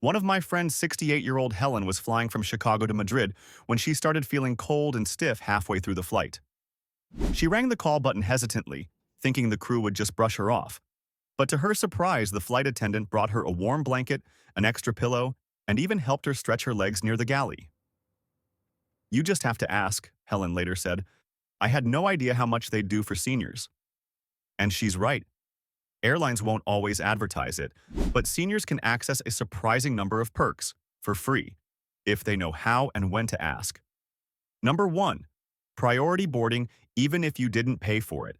One of my friend's 68-year-old Helen was flying from Chicago to Madrid when she started feeling cold and stiff halfway through the flight. She rang the call button hesitantly, thinking the crew would just brush her off. But to her surprise, the flight attendant brought her a warm blanket, an extra pillow, and even helped her stretch her legs near the galley. "You just have to ask," Helen later said. "I had no idea how much they'd do for seniors." And she's right. Airlines won't always advertise it, but seniors can access a surprising number of perks for free if they know how and when to ask. Number 1. Priority boarding even if you didn't pay for it.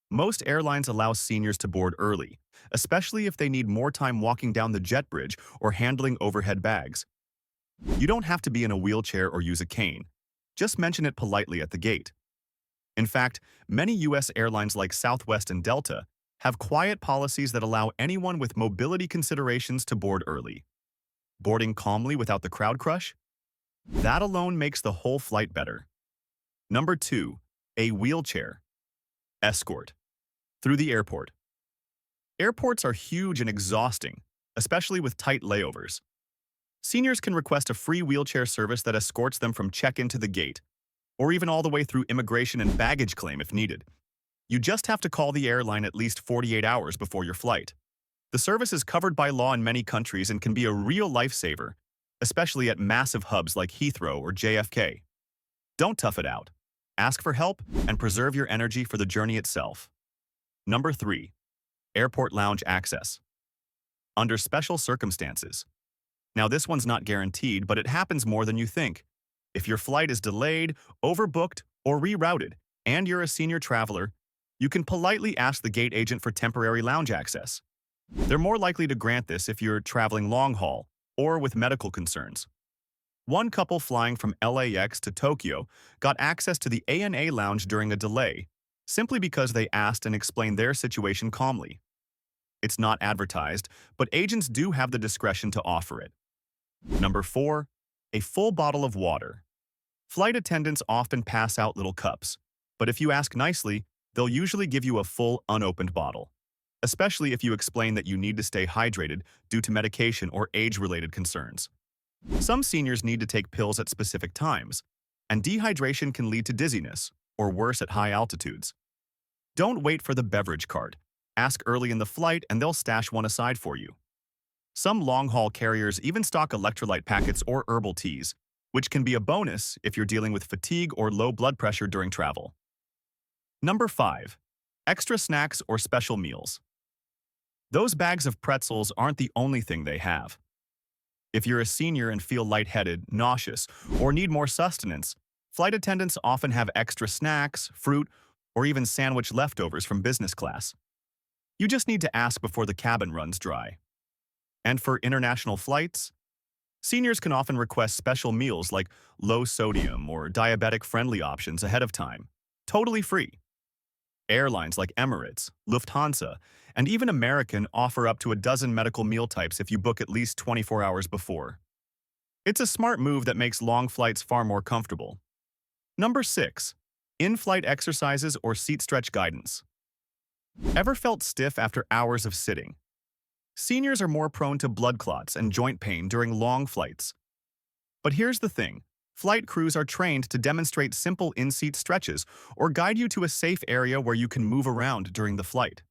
Most airlines allow seniors to board early, especially if they need more time walking down the jet bridge or handling overhead bags. You don't have to be in a wheelchair or use a cane. Just mention it politely at the gate. In fact, many U.S. airlines like Southwest and Delta have quiet policies that allow anyone with mobility considerations to board early. Boarding calmly without the crowd crush? That alone makes the whole flight better. Number 2. A wheelchair. Escort. Through the airport. Airports are huge and exhausting, especially with tight layovers. Seniors can request a free wheelchair service that escorts them from check-in to the gate, or even all the way through immigration and baggage claim if needed. You just have to call the airline at least 48 hours before your flight. The service is covered by law in many countries and can be a real lifesaver, especially at massive hubs like Heathrow or JFK. Don't tough it out. Ask for help and preserve your energy for the journey itself. Number 3. Airport lounge access. Under special circumstances. Now this one's not guaranteed, but it happens more than you think. If your flight is delayed, overbooked, or rerouted, and you're a senior traveler, you can politely ask the gate agent for temporary lounge access. They're more likely to grant this if you're traveling long haul or with medical concerns. One couple flying from LAX to Tokyo got access to the ANA lounge during a delay, simply because they asked and explained their situation calmly. It's not advertised, but agents do have the discretion to offer it. Number 4. A full bottle of water. Flight attendants often pass out little cups, but if you ask nicely, they'll usually give you a full, unopened bottle, especially if you explain that you need to stay hydrated due to medication or age-related concerns. Some seniors need to take pills at specific times, and dehydration can lead to dizziness, or worse at high altitudes. Don't wait for the beverage cart. Ask early in the flight and they'll stash one aside for you. Some long-haul carriers even stock electrolyte packets or herbal teas, which can be a bonus if you're dealing with fatigue or low blood pressure during travel. Number 5. Extra snacks or special meals. Those bags of pretzels aren't the only thing they have. If you're a senior and feel lightheaded, nauseous, or need more sustenance, flight attendants often have extra snacks, fruit, or even sandwich leftovers from business class. You just need to ask before the cabin runs dry. And for international flights, seniors can often request special meals like low-sodium or diabetic-friendly options ahead of time, totally free. Airlines like Emirates, Lufthansa, and even American offer up to a dozen medical meal types if you book at least 24 hours before. It's a smart move that makes long flights far more comfortable. Number 6. In-flight exercises or seat stretch guidance. Ever felt stiff after hours of sitting? Seniors are more prone to blood clots and joint pain during long flights. But here's the thing. Flight crews are trained to demonstrate simple in-seat stretches or guide you to a safe area where you can move around during the flight.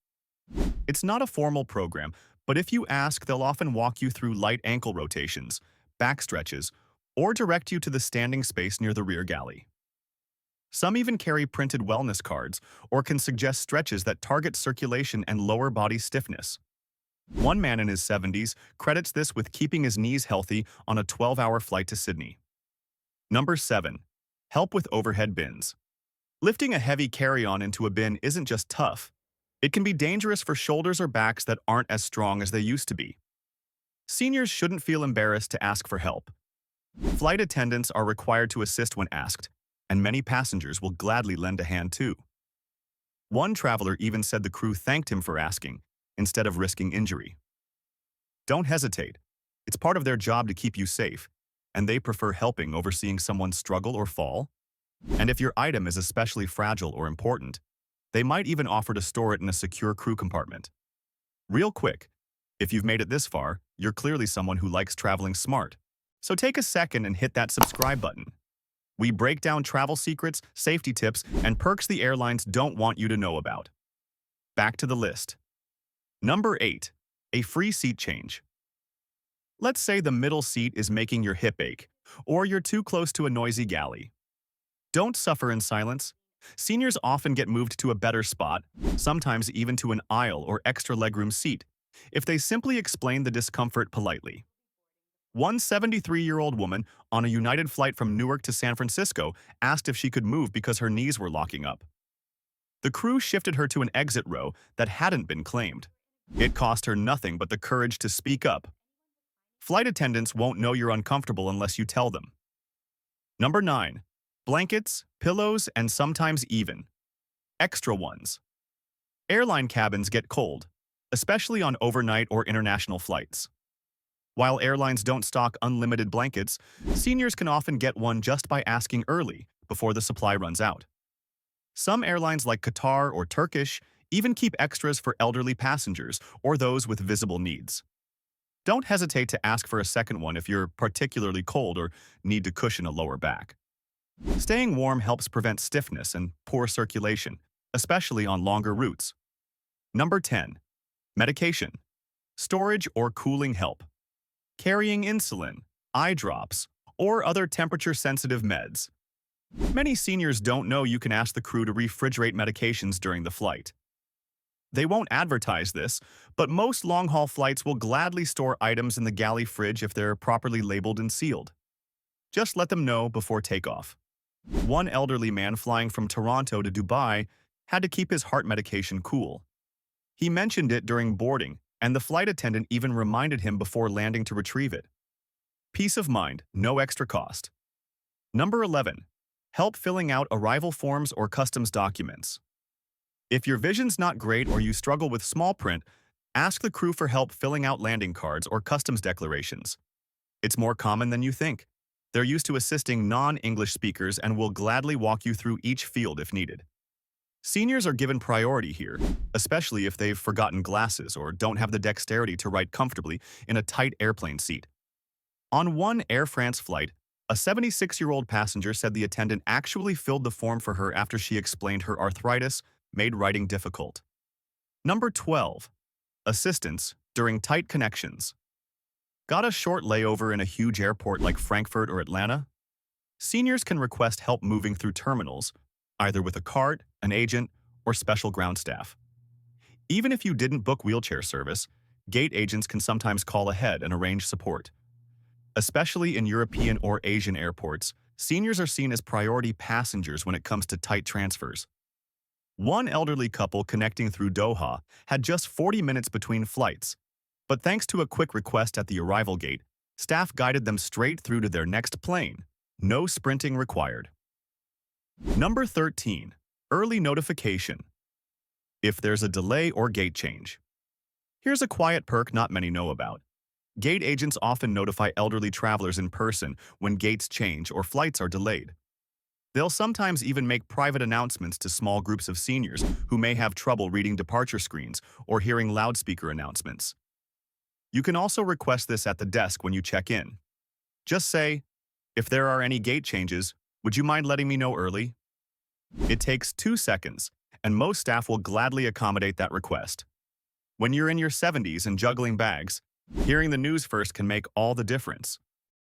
It's not a formal program, but if you ask, they'll often walk you through light ankle rotations, back stretches, or direct you to the standing space near the rear galley. Some even carry printed wellness cards or can suggest stretches that target circulation and lower body stiffness. One man in his 70s credits this with keeping his knees healthy on a 12-hour flight to Sydney. Number 7. Help with overhead bins. Lifting a heavy carry-on into a bin isn't just tough. It can be dangerous for shoulders or backs that aren't as strong as they used to be. Seniors shouldn't feel embarrassed to ask for help. Flight attendants are required to assist when asked, and many passengers will gladly lend a hand too. One traveler even said the crew thanked him for asking, instead of risking injury. Don't hesitate. It's part of their job to keep you safe, and they prefer helping over seeing someone struggle or fall. And if your item is especially fragile or important, they might even offer to store it in a secure crew compartment. Real quick, If you've made it this far, you're clearly someone who likes traveling smart. So take a second and hit that subscribe button. We break down travel secrets, safety tips, and perks the airlines don't want you to know about. Back to the list. Number 8. A free seat change. Let's say the middle seat is making your hip ache, or you're too close to a noisy galley. Don't suffer in silence. Seniors often get moved to a better spot, sometimes even to an aisle or extra legroom seat, if they simply explain the discomfort politely. One 73-year-old woman on a United flight from Newark to San Francisco asked if she could move because her knees were locking up. The crew shifted her to an exit row that hadn't been claimed. It cost her nothing but the courage to speak up. Flight attendants won't know you're uncomfortable unless you tell them. Number 9. Blankets, pillows, and sometimes even extra ones. Airline cabins get cold, especially on overnight or international flights. While airlines don't stock unlimited blankets, seniors can often get one just by asking early, before the supply runs out. Some airlines like Qatar or Turkish even keep extras for elderly passengers or those with visible needs. Don't hesitate to ask for a second one if you're particularly cold or need to cushion a lower back. Staying warm helps prevent stiffness and poor circulation, especially on longer routes. Number 10. Medication, storage or cooling help. Carrying insulin, eye drops, or other temperature-sensitive meds. Many seniors don't know you can ask the crew to refrigerate medications during the flight. They won't advertise this, but most long-haul flights will gladly store items in the galley fridge if they're properly labeled and sealed. Just let them know before takeoff. One elderly man flying from Toronto to Dubai had to keep his heart medication cool. He mentioned it during boarding, and the flight attendant even reminded him before landing to retrieve it. Peace of mind, no extra cost. Number 11. Help filling out arrival forms or customs documents. If your vision's not great or you struggle with small print, ask the crew for help filling out landing cards or customs declarations. It's more common than you think. They're used to assisting non-English speakers and will gladly walk you through each field if needed. Seniors are given priority here, especially if they've forgotten glasses or don't have the dexterity to write comfortably in a tight airplane seat. On one Air France flight, a 76-year-old passenger said the attendant actually filled the form for her after she explained her arthritis made writing difficult. Number 12. Assistance during tight connections. Got a short layover in a huge airport like Frankfurt or Atlanta? Seniors can request help moving through terminals, either with a cart, an agent, or special ground staff. Even if you didn't book wheelchair service, gate agents can sometimes call ahead and arrange support. Especially in European or Asian airports, seniors are seen as priority passengers when it comes to tight transfers. One elderly couple connecting through Doha had just 40 minutes between flights, but thanks to a quick request at the arrival gate, staff guided them straight through to their next plane. No sprinting required. Number 13. Early notification. If there's a delay or gate change. Here's a quiet perk not many know about. Gate agents often notify elderly travelers in person when gates change or flights are delayed. They'll sometimes even make private announcements to small groups of seniors who may have trouble reading departure screens or hearing loudspeaker announcements. You can also request this at the desk when you check in. Just say, "If there are any gate changes, would you mind letting me know early?" It takes 2 seconds, and most staff will gladly accommodate that request. When you're in your 70s and juggling bags, hearing the news first can make all the difference.